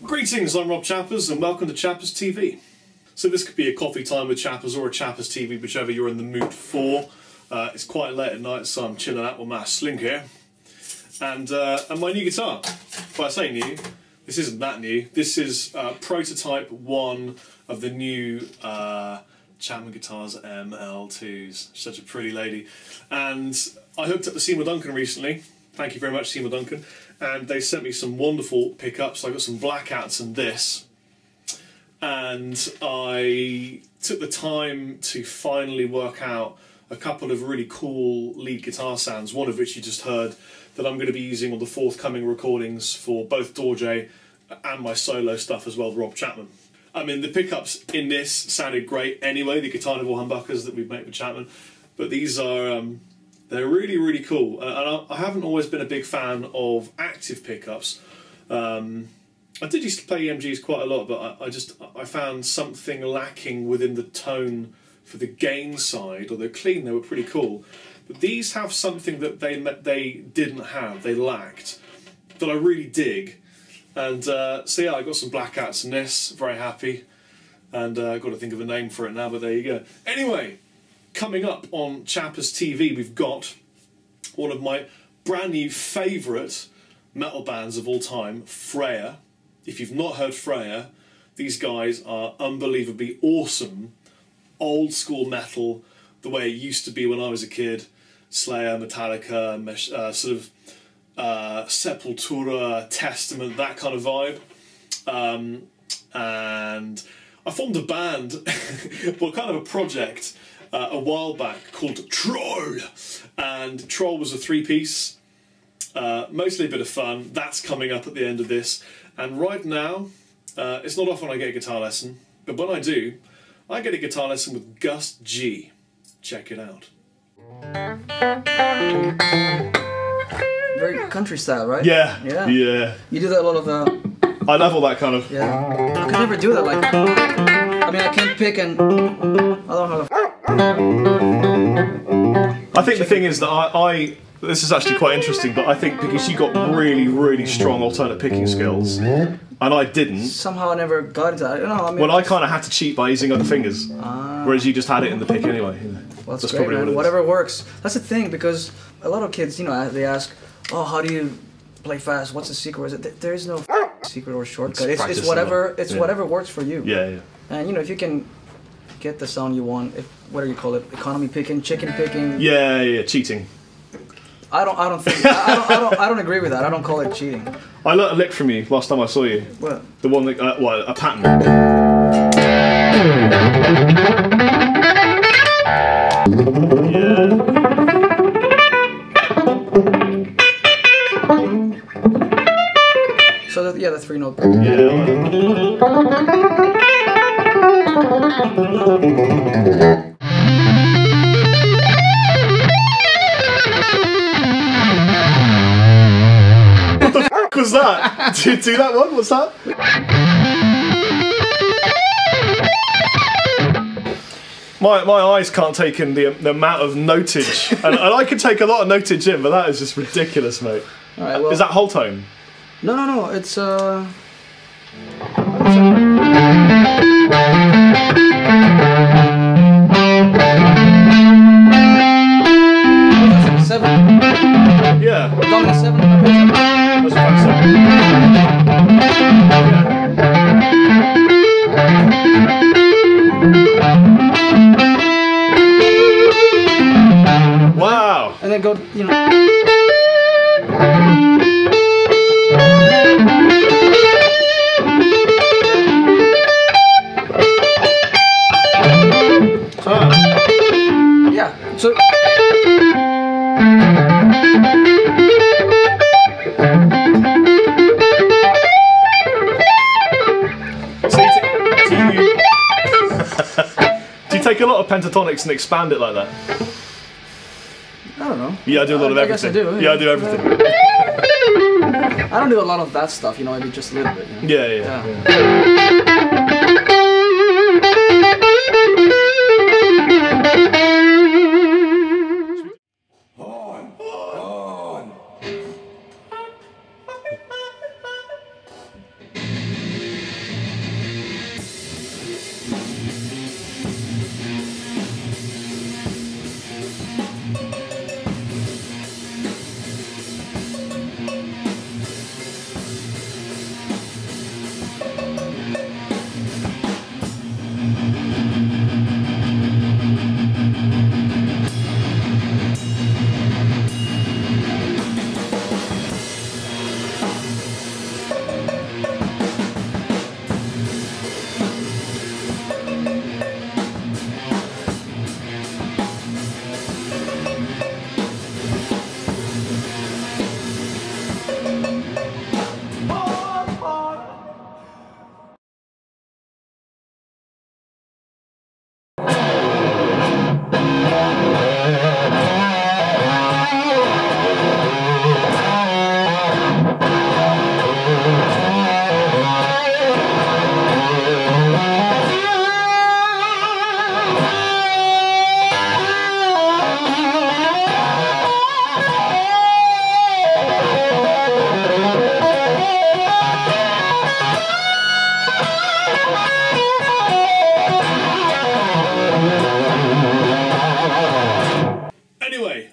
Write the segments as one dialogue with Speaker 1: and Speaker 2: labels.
Speaker 1: Greetings, I'm Rob Chappers and welcome to Chappers TV. So this could be a coffee time with Chappers or a Chappers TV, whichever you're in the mood for. It's quite late at night, so I'm chilling out with my slink here. And my new guitar. When I say new, this isn't that new. This is prototype 1 of the new Chapman guitars ML2s. Such a pretty lady. And I hooked up to Seymour Duncan recently. Thank you very much, Seymour Duncan. And they sent me some wonderful pickups. I got some BadCats and this. And I took the time to finally work out a couple of really cool lead guitar sounds, one of which you just heard, that I'm going to be using on the forthcoming recordings for both TRöRLL and my solo stuff as well with Rob Chapman. I mean, the pickups in this sounded great anyway, the Guitar Nibble humbuckers that we've made with Chapman, but these are, they're really, really cool. And I haven't always been a big fan of active pickups. I did used to play EMGs quite a lot, but I found something lacking within the tone for the gain side. Although clean, they were pretty cool. But these have something that they didn't have, they lacked, that I really dig. And so yeah, I got some BadCats in this, very happy. And I've got to think of a name for it now, but there you go. Anyway, coming up on Chappers TV, we've got one of my brand new favourite metal bands of all time, Freya. If you've not heard Freya, these guys are unbelievably awesome, old school metal, the way it used to be when I was a kid. Slayer, Metallica, sort of Sepultura, Testament, that kind of vibe. And I formed a band, well, kind of a project, a while back called TRöRLL. And TRöRLL was a 3-piece, mostly a bit of fun. That's coming up at the end of this. And right now, it's not often I get a guitar lesson, but when I do, I get a guitar lesson with Gus G. Check it out.
Speaker 2: Very country style, right?
Speaker 1: Yeah,
Speaker 2: yeah.
Speaker 1: Yeah.
Speaker 2: You do that a lot of
Speaker 1: I love all that kind of...
Speaker 2: Yeah. I could never do that, like... I mean, I can't pick and... I don't know how to...
Speaker 1: I think the thing is that this is actually quite interesting, but I think because you got really, really strong alternate picking skills, and I didn't.
Speaker 2: Somehow I never got into that. I don't know, I mean...
Speaker 1: Well, I kind of had to cheat by using other fingers, whereas you just had it in the pick anyway.
Speaker 2: Well, that's great, man. Whatever works. That's the thing, because a lot of kids, you know, they ask, oh, how do you play fast? What's the secret? There is no secret or shortcut. It's whatever. It's whatever works for you.
Speaker 1: Yeah, yeah.
Speaker 2: And you know, if you can get the sound you want, what do you call it? Economy picking, chicken picking.
Speaker 1: Yeah, yeah, cheating.
Speaker 2: I don't agree with that. I don't call it cheating.
Speaker 1: I learnt a lick from you last time I saw you.
Speaker 2: What?
Speaker 1: The one that, a pattern. Yeah.
Speaker 2: So yeah, the 3-note.
Speaker 1: What the f was that? Did you do that one? What's that? My eyes can't take in the amount of notage, and I can take a lot of notage in, but that is just ridiculous, mate.
Speaker 2: All right, well,
Speaker 1: is that whole tone?
Speaker 2: No, it's seven.
Speaker 1: Yeah.
Speaker 2: Dominant 7.
Speaker 1: That's what I'm saying. Wow.
Speaker 2: And then go, you know. Yeah, so...
Speaker 1: Do you take a lot of pentatonics and expand it like that?
Speaker 2: I don't know.
Speaker 1: Yeah, I do a lot of everything.
Speaker 2: I guess I do.
Speaker 1: Yeah, I do everything.
Speaker 2: I don't do a lot of that stuff, you know, maybe just a little bit. You know?
Speaker 1: Yeah.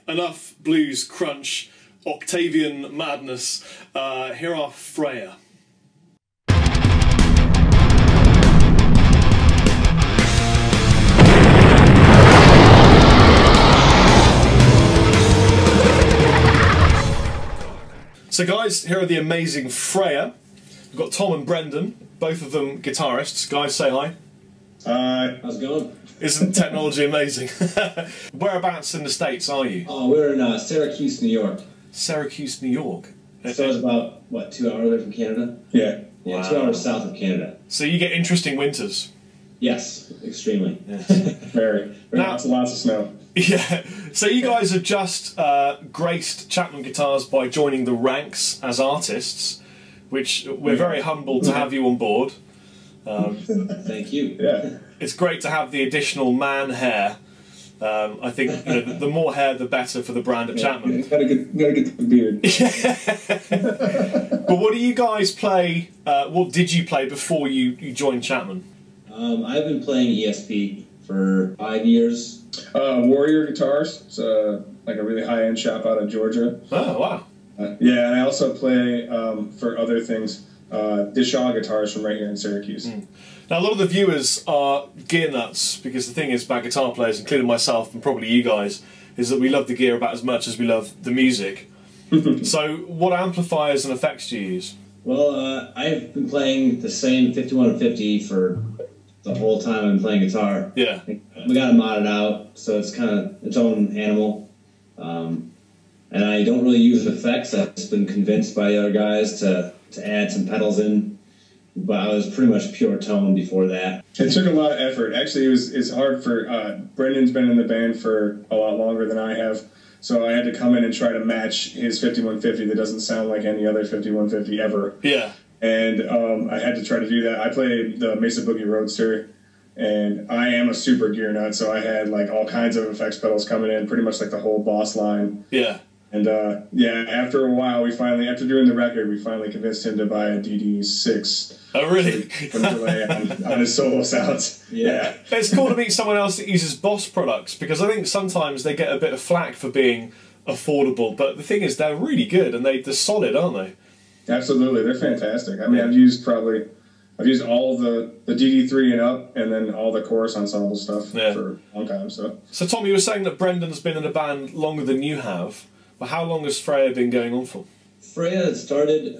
Speaker 1: Enough blues crunch, Octavian madness. Here are Freya. So guys, here are the amazing Freya. We've got Tom and Brendan, both of them guitarists. Guys, say hi.
Speaker 3: Hi. How's it going?
Speaker 1: Isn't technology amazing? Whereabouts in the States are you?
Speaker 3: Oh, we're in Syracuse, New York.
Speaker 1: Syracuse, New York.
Speaker 3: So it's about, what, 2 hours away from Canada?
Speaker 4: Yeah.
Speaker 3: Yeah,
Speaker 1: wow.
Speaker 3: 2 hours south of Canada.
Speaker 1: So you get interesting winters?
Speaker 3: Yes, extremely.
Speaker 1: Yes.
Speaker 4: Very lots of snow.
Speaker 1: Yeah. So you guys have just graced Chapman Guitars by joining the ranks as artists, which we're very humbled to have you on board.
Speaker 3: Thank you.
Speaker 4: Yeah.
Speaker 1: It's great to have the additional man hair. I think the more hair, the better for the brand of Chapman.
Speaker 4: Gotta get the beard.
Speaker 1: But what do you guys play? What did you play before you joined Chapman?
Speaker 3: I've been playing ESP for 5 years.
Speaker 4: Warrior Guitars. It's like a really high-end shop out of Georgia.
Speaker 1: Oh, wow.
Speaker 4: Yeah, and I also play for other things. Dishaw Guitars from right here in Syracuse.
Speaker 1: Now, a lot of the viewers are gear nuts because the thing is about guitar players, including myself and probably you guys, is that we love the gear about as much as we love the music. So, what amplifiers and effects do you use?
Speaker 3: Well, I've been playing the same 5150 for the whole time I've been playing guitar.
Speaker 1: Yeah.
Speaker 3: We got it modded out, so it's kind of its own animal. And I don't really use effects. I've just been convinced by the other guys to add some pedals in. But I was pretty much pure tone before that.
Speaker 4: It took a lot of effort. Actually, it's hard for... Brendan's been in the band for a lot longer than I have, so I had to come in and try to match his 5150 that doesn't sound like any other 5150 ever.
Speaker 1: Yeah.
Speaker 4: And I had to try to do that. I played the Mesa Boogie Roadster, and I am a super gear nut, so I had like all kinds of effects pedals coming in, pretty much like the whole Boss line.
Speaker 1: Yeah.
Speaker 4: And yeah, after a while, after doing the record, we finally convinced him to buy a DD6.
Speaker 1: Oh, really?
Speaker 4: To play on his solo sounds.
Speaker 3: Yeah.
Speaker 1: It's cool to meet someone else that uses Boss products, because I think sometimes they get a bit of flack for being affordable, but the thing is, they're really good and they're solid, aren't they?
Speaker 4: Absolutely, they're fantastic. I mean, I've used all the DD3 and up, and then all the chorus ensemble stuff for a long time. So
Speaker 1: Tom, you were saying that Brendan's been in the band longer than you have. But how long has Freya been going on for?
Speaker 3: Freya started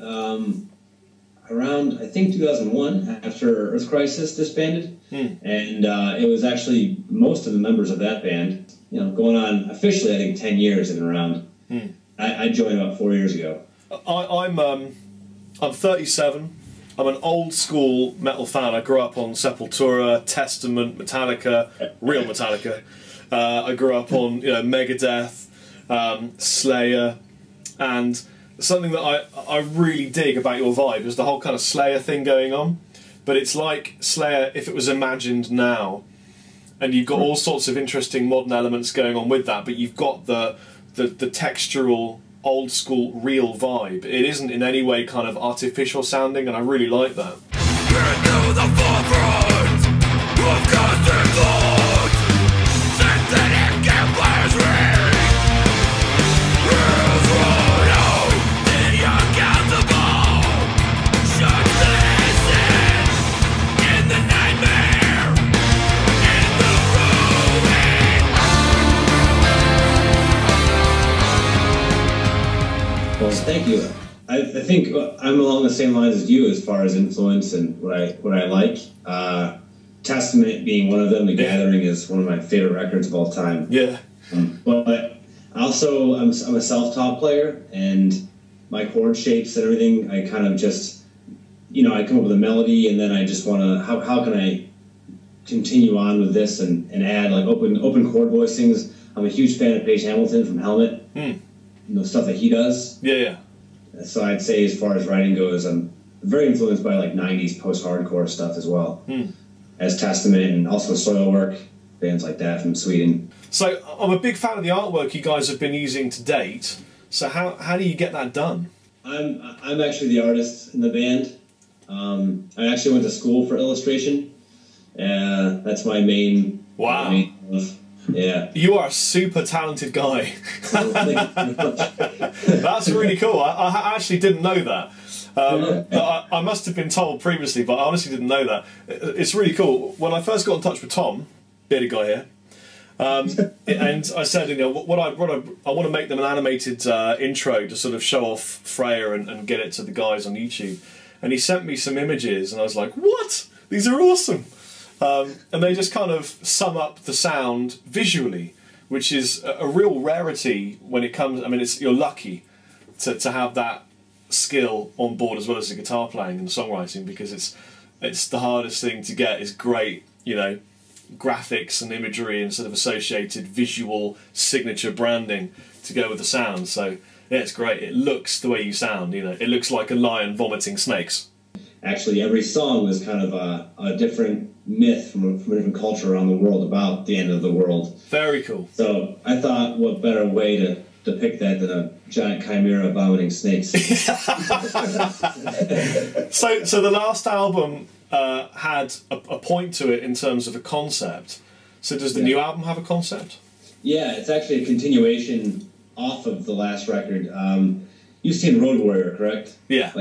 Speaker 3: around, I think, 2001, after Earth Crisis disbanded. And it was actually most of the members of that band, you know, going on officially, I think, 10 years in and around. I joined about 4 years ago. I'm
Speaker 1: 37. I'm an old school metal fan. I grew up on Sepultura, Testament, Metallica, real Metallica. I grew up on Megadeth, Slayer, and something that I really dig about your vibe is the whole kind of Slayer thing going on. But it's like Slayer if it was imagined now. And you've got all sorts of interesting modern elements going on with that, but you've got the textural, old school, real vibe. It isn't in any way kind of artificial sounding, and I really like that.
Speaker 5: Into the forefront of constant thought, synthetic campfires ring. Rules roll out, the uncountable should listen in the nightmare, in the ruin.
Speaker 3: Well, thank you. I think I'm along the same lines as you as far as influence and what I like. Testament being one of them. The Gathering is one of my favorite records of all time.
Speaker 1: Yeah.
Speaker 3: But also, I'm a self-taught player, and my chord shapes and everything, I kind of just, I come up with a melody, and then I just want to, how can I continue on with this and add like open chord voicings. I'm a huge fan of Page Hamilton from Helmet. The stuff that he does.
Speaker 1: Yeah.
Speaker 3: So I'd say as far as writing goes, I'm very influenced by like 90s post-hardcore stuff as well. As Testament and also Soilwork, bands like that from Sweden. So
Speaker 1: I'm a big fan of the artwork you guys have been using to date. So how do you get that done?
Speaker 3: I'm actually the artist in the band. I actually went to school for illustration. That's my main...
Speaker 1: Wow.
Speaker 3: My main love. Yeah.
Speaker 1: You are a super talented guy. That's really cool. I actually didn't know that. I must have been told previously, but I honestly didn't know that. It's really cool. When I first got in touch with Tom, bearded guy here, and I said, what I want to make them an animated intro to sort of show off Freya and get it to the guys on YouTube. And he sent me some images, and I was like, what? These are awesome. And they just kind of sum up the sound visually, which is a real rarity when it comes. I mean, you're lucky to have that skill on board as well as the guitar playing and songwriting, because it's the hardest thing to get is great, graphics and imagery and sort of associated visual signature branding to go with the sound. So yeah, it's great. It looks the way you sound. It looks like a lion vomiting snakes.
Speaker 3: Actually, every song was kind of a different myth from a different culture around the world about the end of the world.
Speaker 1: Very cool.
Speaker 3: So I thought, what better way to depict that than a giant chimera vomiting snakes?
Speaker 1: So the last album had a point to it in terms of a concept. So does the new album have a concept?
Speaker 3: Yeah, it's actually a continuation off of the last record. You've seen Road Warrior, correct?
Speaker 1: Yeah.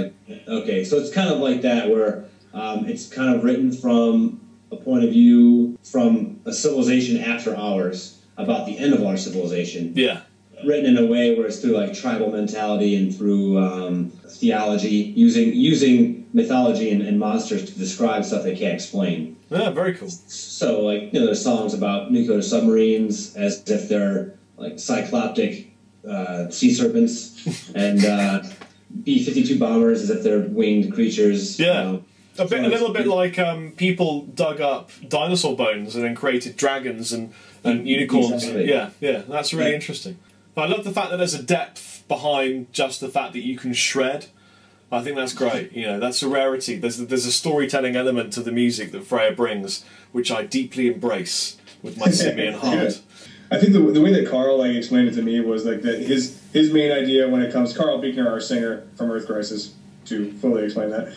Speaker 3: Okay, so it's kind of like that, where it's kind of written from a point of view from a civilization after ours, about the end of our civilization.
Speaker 1: Yeah.
Speaker 3: Written in a way where it's through like tribal mentality and through theology, using mythology and monsters to describe stuff they can't explain.
Speaker 1: Yeah, very cool.
Speaker 3: So there's songs about nuclear submarines as if they're like cycloptic sea serpents, and B-52 bombers as if they're winged creatures.
Speaker 1: Yeah. A little bit like people dug up dinosaur bones and then created dragons and unicorns.
Speaker 3: Exactly.
Speaker 1: Yeah, that's really interesting. But I love the fact that there's a depth behind just the fact that you can shred. I think that's great. That's a rarity. There's a storytelling element to the music that Freya brings, which I deeply embrace with my simian heart.
Speaker 4: I think the way that Carl explained it to me was that his main idea when it comes, Carl Buechner, our singer from Earth Crisis, to fully explain that,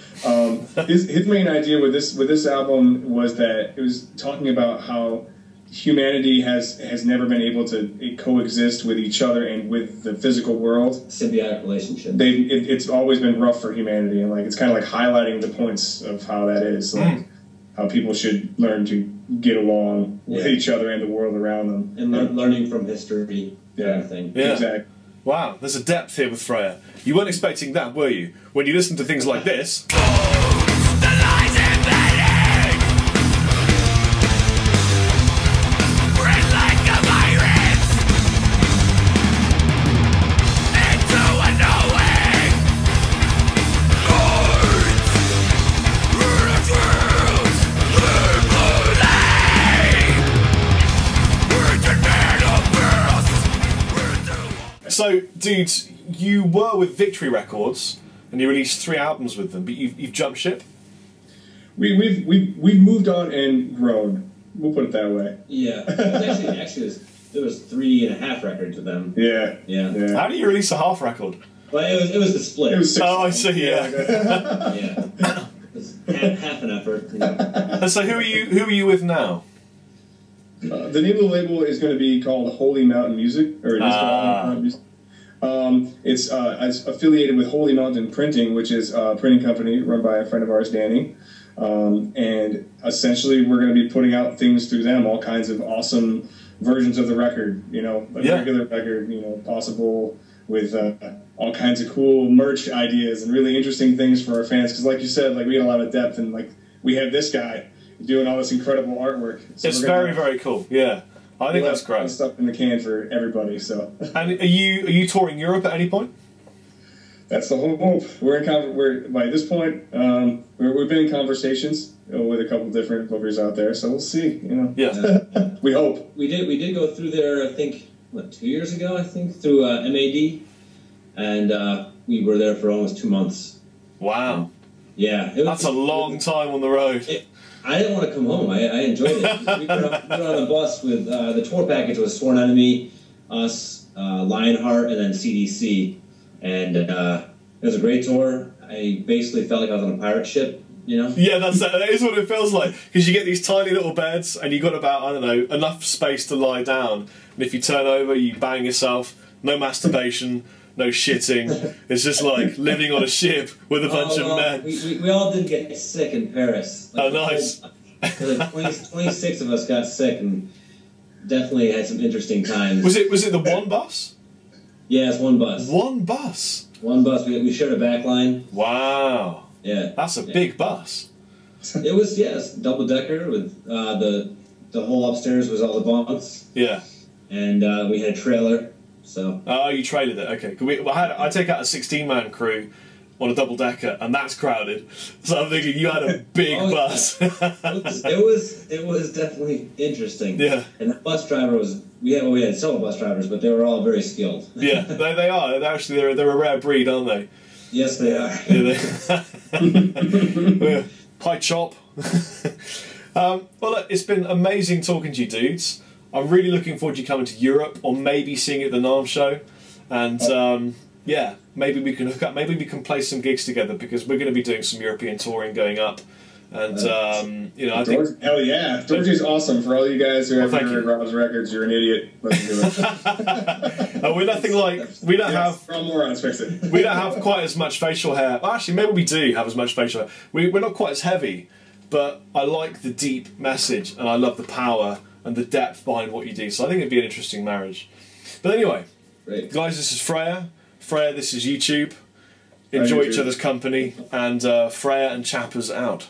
Speaker 4: his main idea with this album was that it was talking about how humanity has never been able to coexist with each other and with the physical world.
Speaker 3: Symbiotic relationship.
Speaker 4: It's always been rough for humanity, and it's kind of highlighting the points of how that is, how people should learn to get along with each other and the world around them,
Speaker 3: and learning from history. Everything.
Speaker 1: Yeah.
Speaker 4: Exactly.
Speaker 1: Wow, there's a depth here with Freya. You weren't expecting that, were you? When you listen to things like this. So, dudes, you were with Victory Records and you released 3 albums with them, but you've jumped ship.
Speaker 4: We've moved on and grown. We'll put it that way.
Speaker 3: Yeah, actually there was 3.5 records with them.
Speaker 4: Yeah.
Speaker 1: How do you release a half record?
Speaker 3: Well, it was the split.
Speaker 4: It was 6
Speaker 1: I see. Yeah.
Speaker 3: Yeah. It was half an effort.
Speaker 1: And so who are you with now?
Speaker 4: The name of the label is going to be called Holy Mountain Music, or it is called Holy Mountain Music. It's affiliated with Holy Mountain Printing, which is a printing company run by a friend of ours, Danny. And essentially, we're going to be putting out things through them, all kinds of awesome versions of the record, regular record, possible with all kinds of cool merch ideas and really interesting things for our fans. Because, like you said, we had a lot of depth, and we have this guy doing all this incredible artwork. So
Speaker 1: it's very, very cool. Yeah, I think that's great.
Speaker 4: Stuff in the can for everybody. So. And
Speaker 1: are you touring Europe at any point?
Speaker 4: That's the whole hope. We're by this point, we've been in conversations with a couple different bookers out there, so we'll see.
Speaker 1: Yeah.
Speaker 4: We hope.
Speaker 3: We did go through there. I think 2 years ago. I think through MAD, and we were there for almost 2 months.
Speaker 1: Wow.
Speaker 3: Yeah.
Speaker 1: That's a long time on the road.
Speaker 3: I didn't want to come home. I enjoyed it. We were on the bus with the tour package was Sworn Enemy, us, Lionheart, and then CDC. And it was a great tour. I basically felt like I was on a pirate ship,
Speaker 1: Yeah, that is what it feels like. Because you get these tiny little beds, and you've got about, I don't know, enough space to lie down. And if you turn over, you bang yourself. No masturbation, no shitting. It's just like living on a ship with a bunch of men.
Speaker 3: We all did get sick in Paris.
Speaker 1: Nice.
Speaker 3: 26 of us got sick and definitely had some interesting times.
Speaker 1: Was it the one bus?
Speaker 3: Yeah, it's one bus.
Speaker 1: One bus?
Speaker 3: One bus. We shared a back line.
Speaker 1: Wow.
Speaker 3: Yeah.
Speaker 1: That's a big bus.
Speaker 3: It was, it's double-decker with the whole upstairs was all the bunks.
Speaker 1: Yeah.
Speaker 3: And we had a trailer, so...
Speaker 1: Oh, you trailered it, okay. I take out a 16-man crew on a double-decker, and that's crowded. So I'm thinking you had a big bus.
Speaker 3: It was definitely interesting.
Speaker 1: Yeah.
Speaker 3: And the bus driver was... We had several bus drivers, but they were all very skilled.
Speaker 1: Yeah, they are. They're a rare breed, aren't they?
Speaker 3: Yes, they are.
Speaker 1: Yeah, Hi, Chop. Well, look, it's been amazing talking to you dudes. I'm really looking forward to you coming to Europe, or maybe seeing you at the NARM show. And yeah, maybe we can hook up. Maybe we can play some gigs together, because we're going to be doing some European touring going up. And I think
Speaker 4: hell yeah, Georgie's awesome. For all you guys who haven't heard Rob's records, you're an idiot. Listen to it.
Speaker 1: We're nothing like we don't have.
Speaker 4: We're all morons. Fix it.
Speaker 1: We don't have quite as much facial hair. Well, actually, maybe we do have as much facial hair. We're not quite as heavy, but I like the deep message, and I love the power and the depth behind what you do. So I think it'd be an interesting marriage. But anyway, guys, this is Freya. Freya, this is YouTube. Enjoy each other's company, and Freya and Chappers out.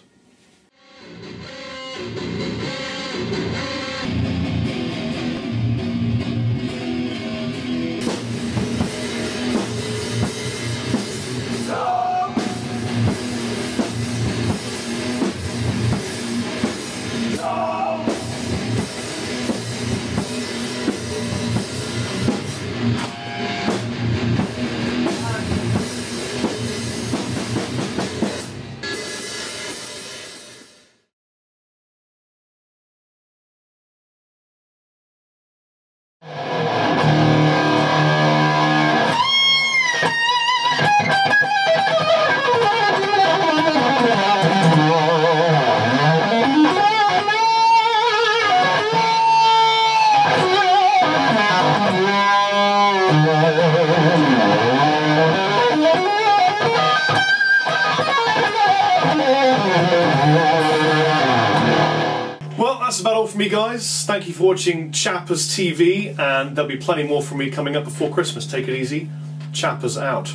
Speaker 1: That's about all from me, guys. Thank you for watching Chappers TV, and there'll be plenty more from me coming up before Christmas. Take it easy. Chappers out.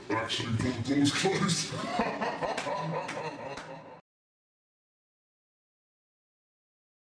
Speaker 5: Actually pulled the doors closed.